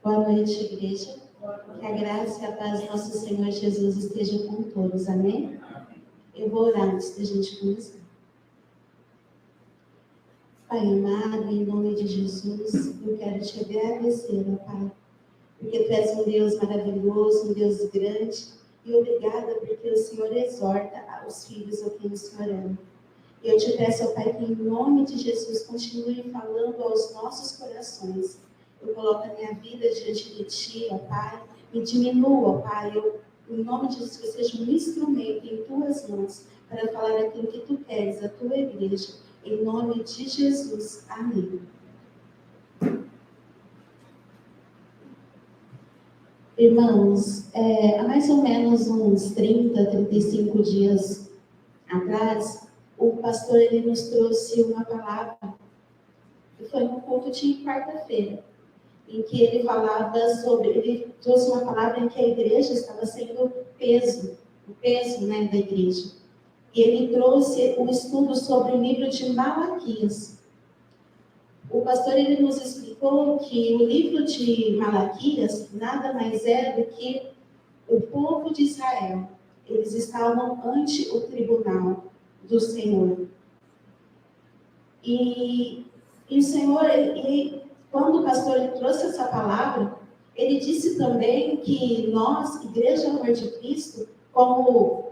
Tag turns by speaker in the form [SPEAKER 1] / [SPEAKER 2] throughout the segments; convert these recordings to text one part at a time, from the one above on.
[SPEAKER 1] Boa noite, igreja. Que a graça e a paz do nosso Senhor Jesus esteja com todos. Amém? Eu vou orar antes da gente começar. Pai amado, em nome de Jesus, eu quero te agradecer, ó Pai, porque tu és um Deus maravilhoso, um Deus grande, e obrigada porque o Senhor exorta os filhos a quem o Senhor ama. Eu te peço, ó Pai, que em nome de Jesus continue falando aos nossos corações. Eu coloco a minha vida diante de Ti, ó Pai, e diminua, ó Pai, em nome de Jesus, que eu seja um instrumento em Tuas mãos para falar aquilo que Tu queres, a Tua igreja. Em nome de Jesus. Amém. Irmãos, há mais ou menos uns 35 dias atrás, o pastor ele nos trouxe uma palavra, que foi no culto de quarta-feira, em que ele trouxe uma palavra em que a igreja estava sendo o peso, né, da igreja. E ele trouxe um estudo sobre o livro de Malaquias. O pastor ele nos explicou que o livro de Malaquias nada mais é do que o povo de Israel. Eles estavam ante o tribunal do Senhor. E o Senhor, quando o pastor trouxe essa palavra, ele disse também que nós, Igreja Amor de Cristo, como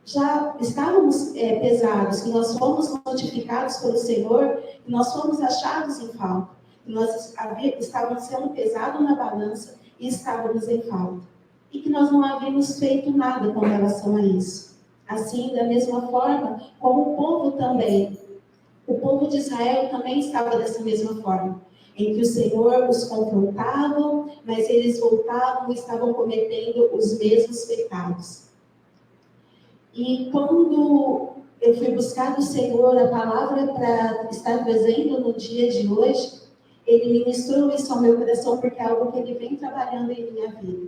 [SPEAKER 1] já estávamos pesados, que nós fomos notificados pelo Senhor, que nós fomos achados em falta, que nós estávamos sendo pesados na balança e estávamos em falta. E que nós não havíamos feito nada com relação a isso. Assim, da mesma forma, como o povo também. O povo de Israel também estava dessa mesma forma, em que o Senhor os confrontava, mas eles voltavam e estavam cometendo os mesmos pecados. E quando eu fui buscar do Senhor a palavra para estar trazendo no dia de hoje, Ele ministrou isso ao meu coração, porque é algo que Ele vem trabalhando em minha vida.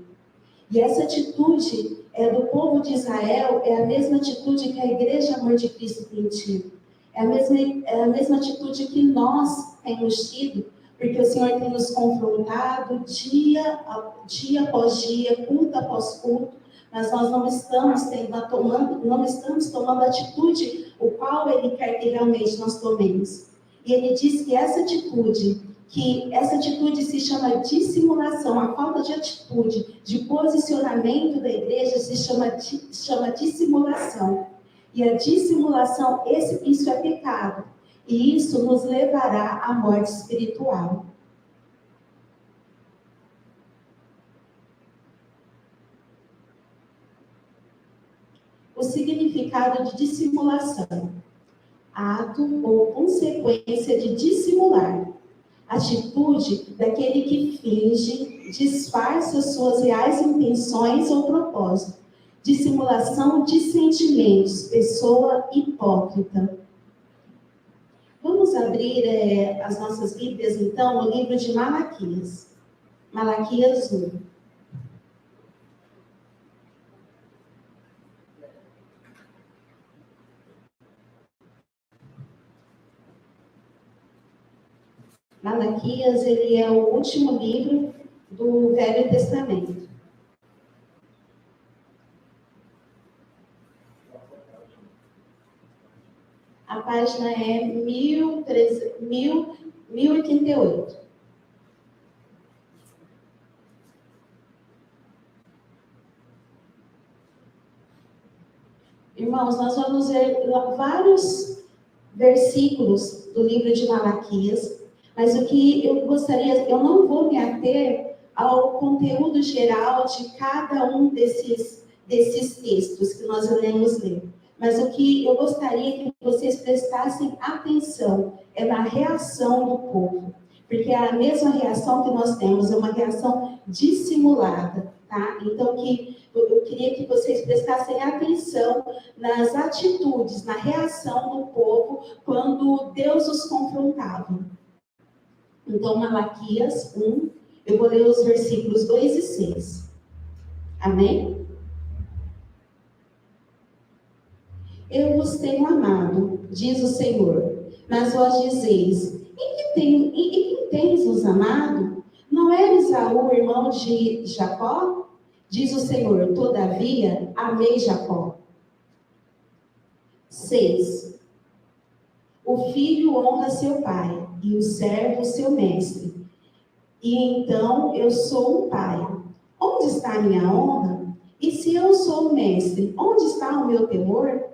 [SPEAKER 1] E essa atitude do povo de Israel é a mesma atitude que a Igreja Amor de Cristo tem tido. É a mesma atitude que nós temos tido, porque o Senhor tem nos confrontado dia após dia, culto após culto, mas nós não estamos tomando a atitude o qual Ele quer que realmente nós tomemos. E Ele diz que essa atitude se chama dissimulação, a falta de atitude, de posicionamento da igreja se chama dissimulação. E a dissimulação, isso é pecado. E isso nos levará à morte espiritual. O significado de dissimulação: ato ou consequência de dissimular. Atitude daquele que finge, disfarça suas reais intenções ou propósitos. Dissimulação de sentimentos, pessoa hipócrita. Vamos abrir as nossas Bíblias, então, no livro de Malaquias. Malaquias 1. Malaquias, ele é o último livro do Velho Testamento. A página é 1088. Irmãos, nós vamos ver vários versículos do livro de Malaquias, mas o que eu gostaria, eu não vou me ater ao conteúdo geral de cada um desses textos que nós iremos ler. Mas o que eu gostaria que vocês prestassem atenção é na reação do povo. Porque é a mesma reação que nós temos, é uma reação dissimulada, tá? Então, eu queria que vocês prestassem atenção nas atitudes, na reação do povo quando Deus os confrontava. Então, Malaquias 1, eu vou ler os versículos 2 e 6. Amém? Eu vos tenho amado, diz o Senhor. Mas vós dizeis, em quem tens nos amado? Não é Esaú, irmão de Jacó? Diz o Senhor, todavia, amei Jacó. 6. O filho honra seu pai, e o servo seu mestre. E então eu sou um pai. Onde está a minha honra? E se eu sou o mestre, onde está o meu temor?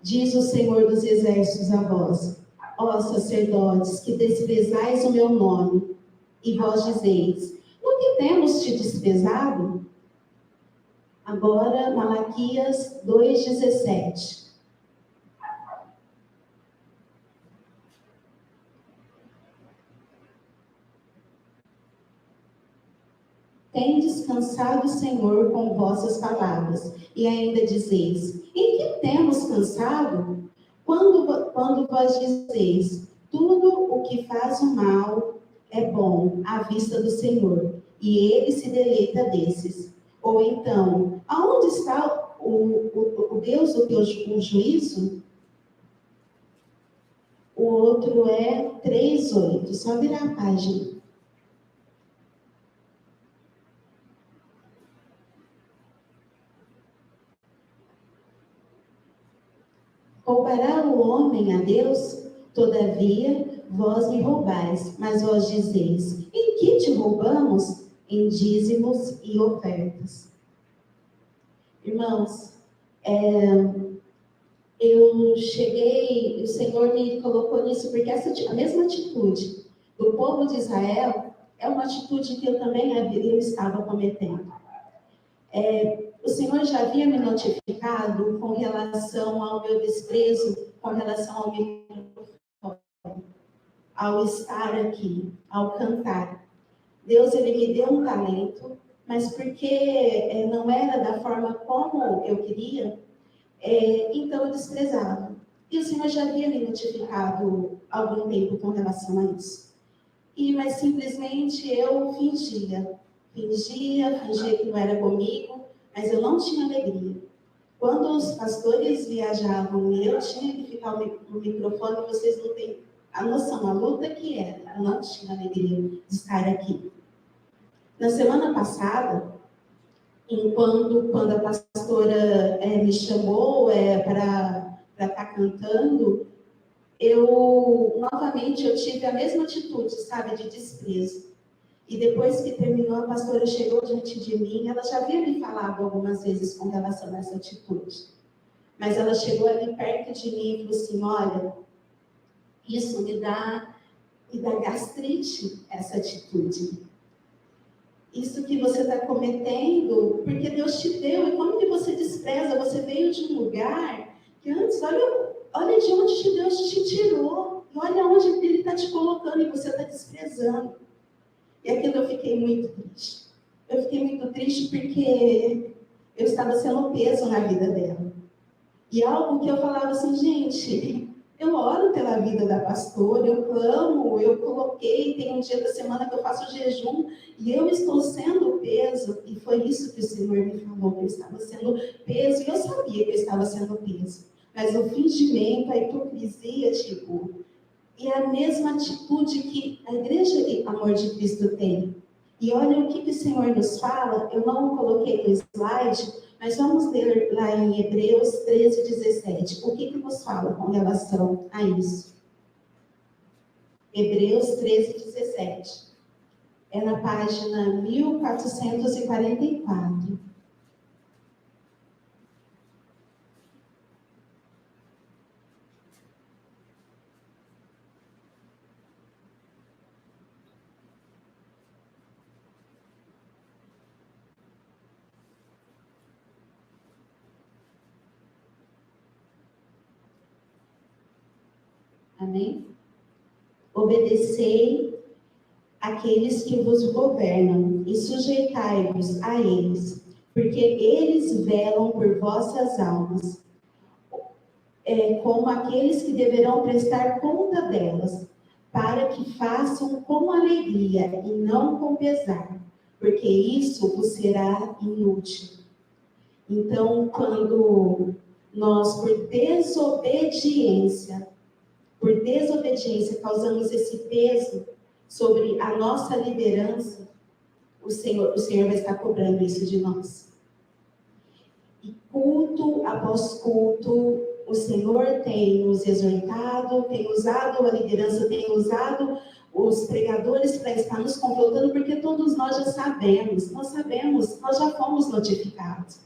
[SPEAKER 1] Diz o Senhor dos Exércitos a vós, ó sacerdotes, que desprezais o meu nome, e vós dizeis, no que temos te desprezado? Agora, Malaquias 2,17. Tem descansado o Senhor com vossas palavras, e ainda dizeis, em que temos cansado? Quando vós dizeis, tudo o que faz o mal é bom à vista do Senhor, e ele se deleita desses. Ou então, aonde está o Deus do teu juízo? O outro é 3,8, só virar a página. Roubará o homem a Deus? Todavia, vós me roubais, mas vós dizeis, em que te roubamos? Em dízimos e ofertas. Irmãos, eu cheguei, o Senhor me colocou nisso, porque a mesma atitude do povo de Israel é uma atitude que eu também estava cometendo. O Senhor já havia me notificado com relação ao meu desprezo, com relação ao microfone, ao estar aqui, ao cantar. Deus, ele me deu um talento, mas porque não era da forma como eu queria, então eu desprezava. E o Senhor já havia me notificado há algum tempo com relação a isso. Mas simplesmente eu fingia que não era comigo, mas eu não tinha alegria. Quando os pastores viajavam e eu tinha que ficar no microfone, vocês não têm a noção, a luta que era. Eu não tinha alegria de estar aqui. Na semana passada, quando a pastora me chamou para estar cantando, novamente eu tive a mesma atitude, sabe, de desprezo. E depois que terminou, a pastora chegou diante de mim, ela já havia me falado algumas vezes com relação a essa atitude. Mas ela chegou ali perto de mim e falou assim, olha, isso me dá gastrite, essa atitude. Isso que você está cometendo, porque Deus te deu, e como que você despreza? Você veio de um lugar que antes, olha de onde Deus te tirou, e olha onde Ele está te colocando, e você está desprezando. E aquilo eu fiquei muito triste. Eu fiquei muito triste porque eu estava sendo peso na vida dela. E algo que eu falava assim, gente, eu oro pela vida da pastora, eu clamo, eu coloquei, tem um dia da semana que eu faço jejum, e eu estou sendo peso, e foi isso que o Senhor me falou, que eu estava sendo peso, e eu sabia que eu estava sendo peso. Mas o fingimento, a hipocrisia, e a mesma atitude que a Igreja de Amor de Cristo tem. E olha o que o Senhor nos fala, eu não coloquei no slide, mas vamos ler lá em Hebreus 13:17. O que nos fala com relação a isso? Hebreus 13:17. É na página 1444. Amém? Obedecei àqueles que vos governam e sujeitai-vos a eles, porque eles velam por vossas almas, como aqueles que deverão prestar conta delas, para que façam com alegria e não com pesar, porque isso vos será inútil. Então, quando nós, por desobediência, causamos esse peso sobre a nossa liderança, o Senhor vai estar cobrando isso de nós. E culto após culto, o Senhor tem nos exortado, tem usado a liderança, tem usado os pregadores para estar nos confrontando, porque todos nós já sabemos, nós já fomos notificados.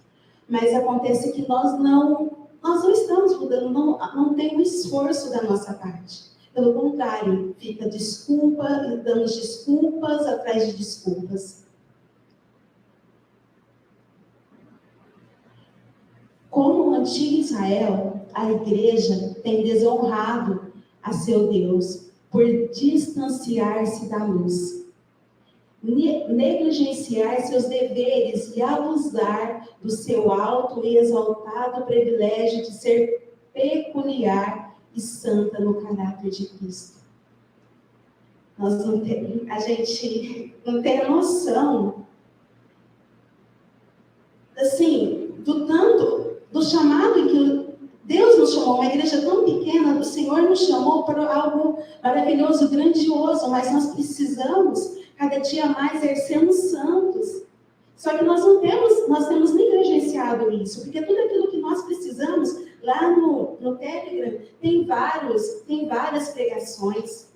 [SPEAKER 1] Mas acontece que nós não estamos mudando, não tem um esforço da nossa parte. Pelo contrário, fica desculpa, damos desculpas atrás de desculpas. Como no antigo Israel, a igreja tem desonrado a seu Deus por distanciar-se da luz, negligenciar seus deveres e abusar do seu alto e exaltado privilégio de ser peculiar e santa no caráter de Cristo. A gente não tem noção, assim, do chamado em que Deus nos chamou, uma igreja tão pequena, o Senhor nos chamou para algo maravilhoso, grandioso, mas nós precisamos cada dia mais sermos santos. Só que nós temos negligenciado isso, porque tudo aquilo que nós precisamos, lá no Telegram, tem várias pregações.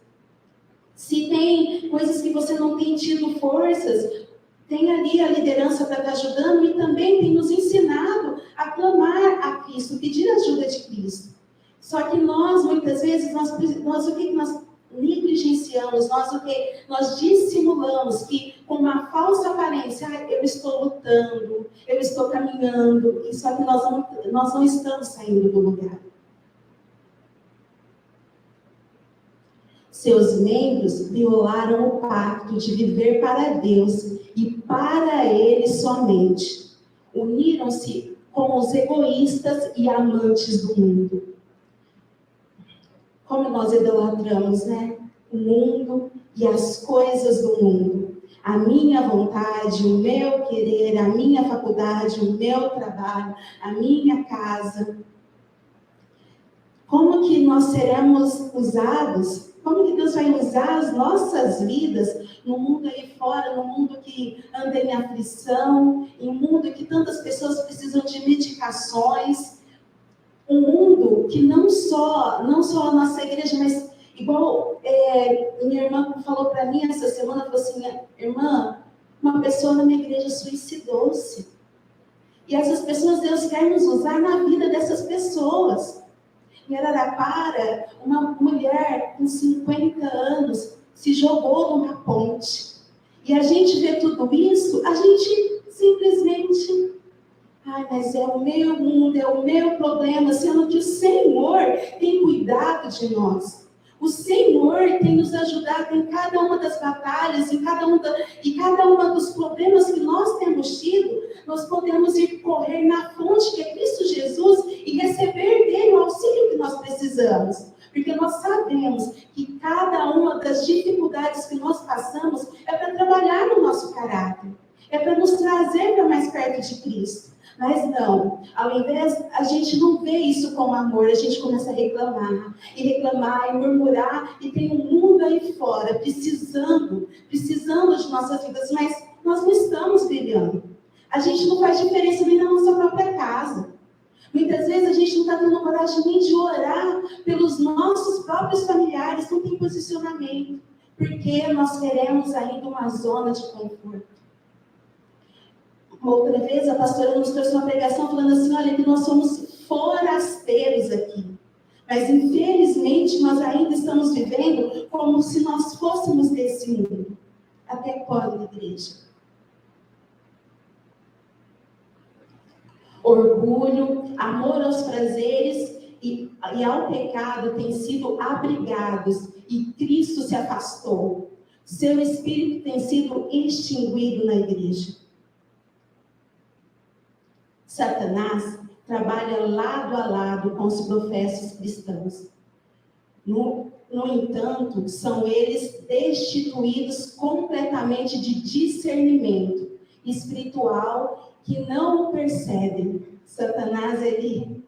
[SPEAKER 1] Se tem coisas que você não tem tido forças, tem ali a liderança para estar ajudando e também tem nos ensinado a clamar a Cristo, pedir a ajuda de Cristo. Só que nós, muitas vezes, nós o que nós negligenciamos, nós dissimulamos que com uma falsa aparência, eu estou lutando, eu estou caminhando, e só que nós não estamos saindo do lugar. Seus membros violaram o pacto de viver para Deus e para Ele somente. Uniram-se com os egoístas e amantes do mundo. Como nós idolatramos, né? O mundo e as coisas do mundo. A minha vontade, o meu querer, a minha faculdade, o meu trabalho, a minha casa. Como que nós seremos usados? Como que Deus vai usar as nossas vidas no mundo aí fora, no mundo que anda em aflição, em um mundo que tantas pessoas precisam de medicações, um mundo que não só a nossa igreja, mas igual minha irmã falou para mim essa semana, falou assim, irmã, uma pessoa na minha igreja suicidou-se. E essas pessoas, Deus quer nos usar na vida dessas pessoas. Em Araraquara, uma mulher com 50 anos se jogou numa ponte. E a gente vê tudo isso, a gente simplesmente... mas é o meu mundo, é o meu problema, sendo que o Senhor tem cuidado de nós. O Senhor tem nos ajudado em cada uma das batalhas, em cada uma dos problemas que nós temos tido. Nós podemos ir correr na fonte que é Cristo Jesus e receber dele o auxílio que nós precisamos. Porque nós sabemos que cada uma das dificuldades que nós passamos é para trabalhar no nosso caráter. É para nos trazer para mais perto de Cristo. Mas não, ao invés, a gente não vê isso com amor, a gente começa a reclamar e murmurar, e tem um mundo aí fora precisando de nossas vidas, mas nós não estamos brilhando. A gente não faz diferença nem na nossa própria casa. Muitas vezes a gente não está tendo coragem nem de orar pelos nossos próprios familiares, não tem posicionamento, porque nós queremos ainda uma zona de conforto. Uma outra vez, a pastora nos trouxe uma pregação falando assim, olha, que nós somos forasteiros aqui. Mas, infelizmente, nós ainda estamos vivendo como se nós fôssemos desse mundo. Até quando, igreja? Orgulho, amor aos prazeres e ao pecado têm sido abrigados e Cristo se afastou. Seu espírito tem sido extinguido na igreja. Satanás trabalha lado a lado com os professos cristãos. No entanto, são eles destituídos completamente de discernimento espiritual que não o percebem. Satanás, ele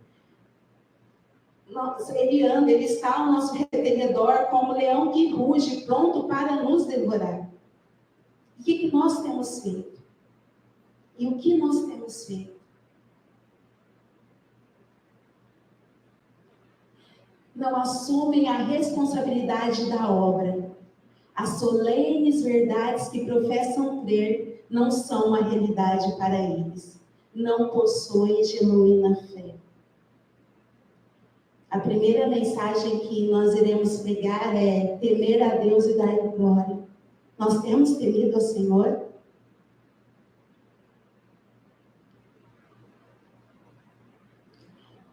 [SPEAKER 1] Ele anda, ele está ao nosso redor como leão que ruge, pronto para nos devorar. O que nós temos feito? E o que nós temos feito? Não assumem a responsabilidade da obra. As solenes verdades que professam crer não são uma realidade para eles. Não possuem genuína fé. A primeira mensagem que nós iremos pregar é temer a Deus e dar-lhe glória. Nós temos temido ao Senhor?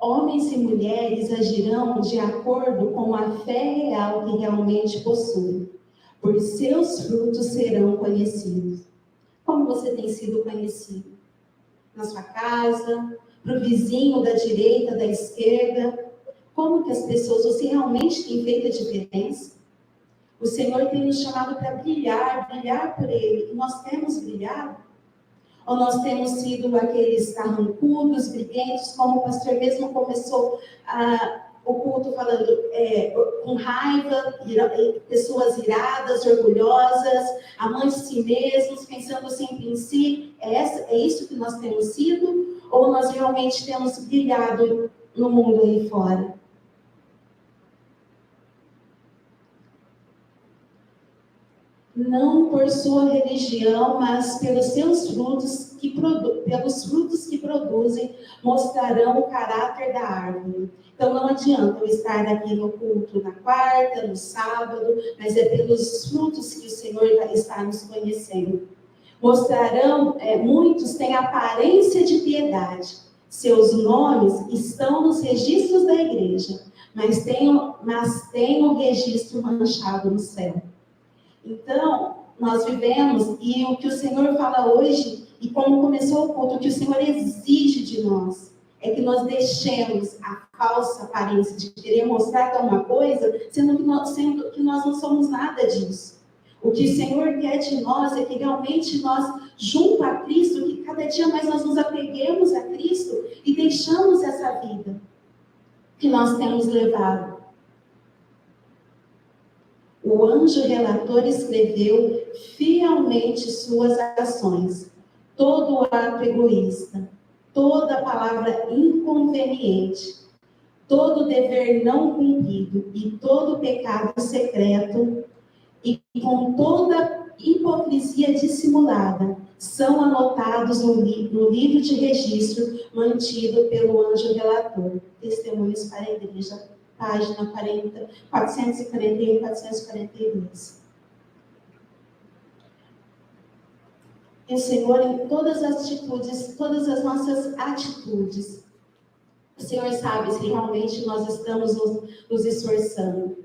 [SPEAKER 1] Homens e mulheres agirão de acordo com a fé real que realmente possuem. Por seus frutos serão conhecidos. Como você tem sido conhecido? Na sua casa? Para o vizinho da direita, da esquerda? Como que as pessoas, você realmente tem feito a diferença? O Senhor tem nos chamado para brilhar por Ele. E nós temos brilhado? Ou nós temos sido aqueles carrancudos, briguentos, como o pastor mesmo começou o culto falando com raiva, pessoas iradas, orgulhosas, amantes de si mesmos, pensando sempre em si. É isso que nós temos sido? Ou nós realmente temos brilhado no mundo aí fora? Não por sua religião, mas pelos seus frutos pelos frutos que produzem, mostrarão o caráter da árvore. Então não adianta eu estar aqui no culto na quarta, no sábado, mas é pelos frutos que o Senhor vai estar nos conhecendo. Mostrarão, muitos têm aparência de piedade. Seus nomes estão nos registros da igreja, mas têm o registro manchado no céu. Então, nós vivemos, e o que o Senhor fala hoje, e como começou o culto, o que o Senhor exige de nós, é que nós deixemos a falsa aparência de querer mostrar que é uma coisa, sendo que nós não somos nada disso. O que o Senhor quer de nós é que realmente nós, junto a Cristo, que cada dia mais nós nos apeguemos a Cristo e deixamos essa vida que nós temos levado. O anjo relator escreveu fielmente suas ações, todo ato egoísta, toda palavra inconveniente, todo dever não cumprido e todo pecado secreto, e com toda hipocrisia dissimulada, são anotados no livro de registro mantido pelo anjo relator. Testemunhos para a igreja. Página 441 e 442. E o Senhor, em todas as atitudes, todas as nossas atitudes, o Senhor sabe se realmente nós estamos nos esforçando.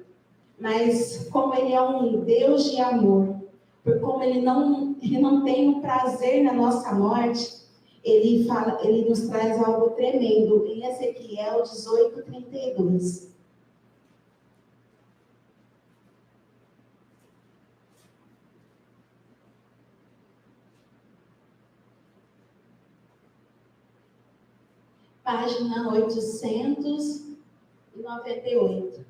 [SPEAKER 1] Mas como Ele é um Deus de amor, por como Ele não tem o prazer na nossa morte, Ele nos traz algo tremendo em Ezequiel 18:32. Página 898.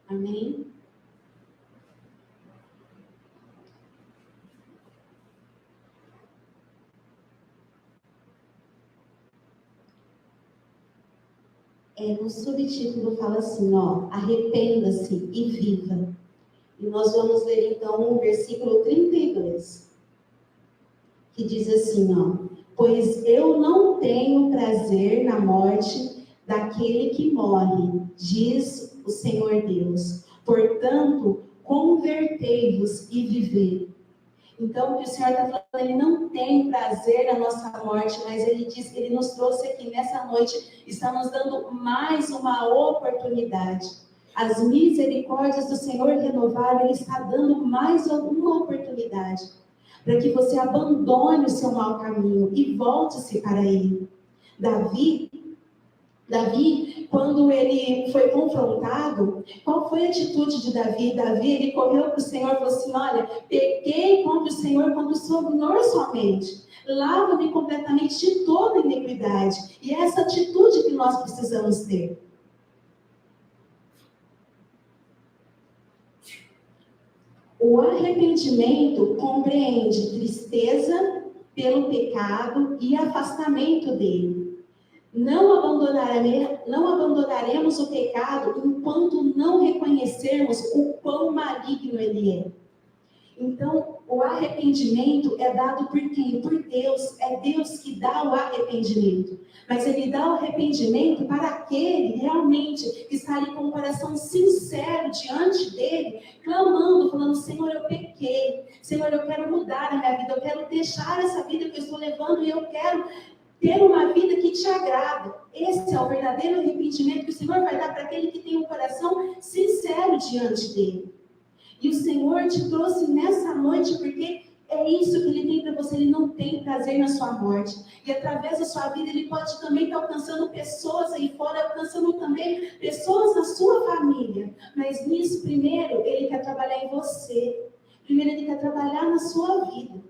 [SPEAKER 1] Amém? No subtítulo fala assim, arrependa-se e viva. E nós vamos ler então o versículo 32, que diz assim, pois eu não tenho prazer na morte daquele que morre, diz o Senhor Deus. Portanto, convertei-vos e vivei. Então, o que o Senhor está falando, Ele não tem prazer na nossa morte, mas Ele diz que Ele nos trouxe aqui nessa noite, está nos dando mais uma oportunidade. As misericórdias do Senhor renovaram, Ele está dando mais alguma oportunidade para que você abandone o seu mau caminho e volte-se para Ele. Davi, quando ele foi confrontado, qual foi a atitude de Davi? Davi, ele correu para o Senhor e falou assim: olha, pequei contra o Senhor somente. Lava-me completamente de toda iniquidade. E é essa atitude que nós precisamos ter. O arrependimento compreende tristeza pelo pecado e afastamento dele. Não abandonaremos o pecado enquanto não reconhecermos o quão maligno ele é. Então, o arrependimento é dado por quem? Por Deus. É Deus que dá o arrependimento. Mas Ele dá o arrependimento para aquele realmente que está ali com o coração sincero diante dele, clamando, falando: Senhor, eu pequei. Senhor, eu quero mudar a minha vida. Eu quero deixar essa vida que eu estou levando e eu quero ter uma vida que te agrada. Esse é o verdadeiro arrependimento que o Senhor vai dar para aquele que tem um coração sincero diante dele. E o Senhor te trouxe nessa noite porque é isso que Ele tem para você. Ele não tem prazer na sua morte. E através da sua vida Ele pode também estar alcançando pessoas aí fora, alcançando também pessoas na sua família. Mas nisso, primeiro, Ele quer trabalhar em você. Primeiro, Ele quer trabalhar na sua vida.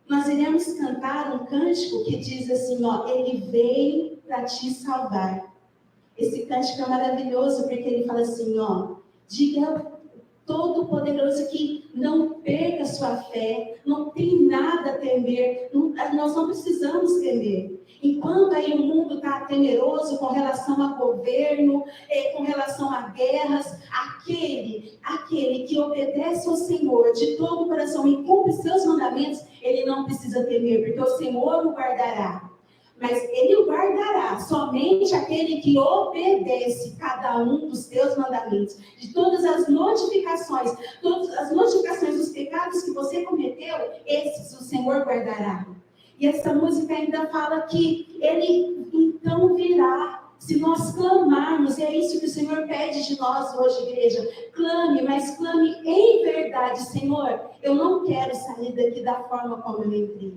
[SPEAKER 1] Nós iremos cantar um cântico que diz assim, ó: Ele veio para te salvar. Esse cântico é maravilhoso porque ele fala assim, ó: diga Todo-Poderoso que não perca a sua fé, não tem nada a temer, nós não precisamos temer. Enquanto aí o mundo está temeroso com relação a governo, com relação a guerras, aquele que obedece ao Senhor de todo o coração e cumpre seus mandamentos, ele não precisa temer, porque o Senhor o guardará. Mas Ele o guardará somente aquele que obedece cada um dos teus mandamentos. De todas as notificações dos pecados que você cometeu, esses o Senhor guardará. E essa música ainda fala que Ele então virá. Se nós clamarmos, e é isso que o Senhor pede de nós hoje, igreja: clame, mas clame em verdade. Senhor, eu não quero sair daqui da forma como eu entrei.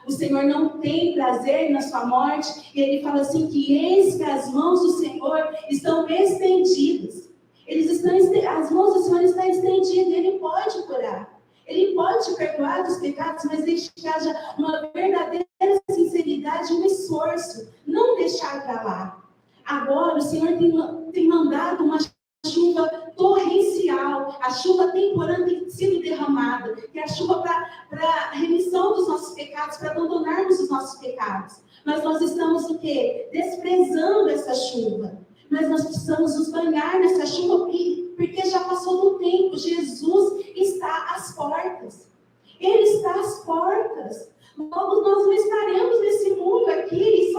[SPEAKER 1] O Senhor não tem prazer na sua morte, e Ele fala assim que eis que as mãos do Senhor estão estendidas. As mãos do Senhor estão estendidas, Ele pode curar. Ele pode te perdoar dos pecados, mas deixe que haja uma verdadeira sinceridade e um esforço. Não deixar para lá. Agora o Senhor tem mandado uma chuva torrencial, a chuva temporânea tem sido derramada, que é a chuva para remissão dos nossos pecados, para abandonarmos os nossos pecados. Mas nós estamos o quê? Desprezando essa chuva. Mas nós precisamos nos banhar nessa chuva, porque já passou do tempo. Jesus está às portas. Ele está às portas. Logo nós não estaremos nesse mundo aqui, e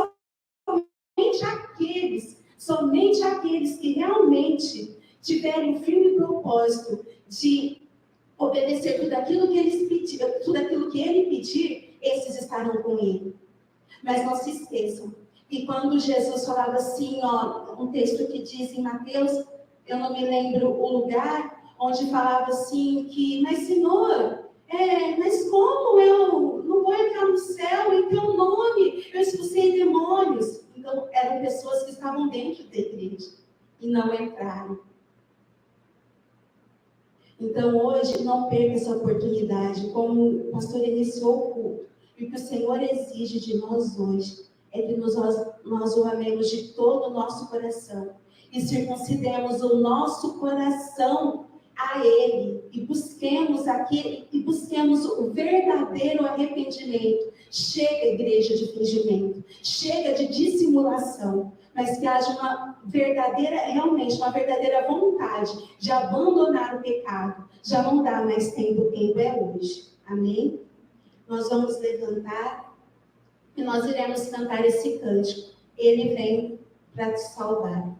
[SPEAKER 1] somente aqueles que realmente tiverem um firme propósito de obedecer tudo aquilo que Ele pedir, esses estarão com Ele. Mas não se esqueçam que quando Jesus falava assim, ó, um texto que diz em Mateus, eu não me lembro o lugar, onde falava assim que, mas Senhor, mas como eu não vou entrar no céu em teu nome? Eu expulsei demônios. Então, eram pessoas que estavam dentro da igreja e não entraram. Então, hoje, não perca essa oportunidade, como o pastor iniciou o culto. E o que o Senhor exige de nós hoje é que nós o amemos de todo o nosso coração e circuncidemos o nosso coração a Ele e busquemos o verdadeiro arrependimento. Chega, igreja, de fingimento, chega de dissimulação, mas que haja uma verdadeira vontade de abandonar o pecado. Já não dá mais tempo, o tempo é hoje. Amém? Nós vamos levantar e nós iremos cantar esse cântico. Ele vem para te salvar.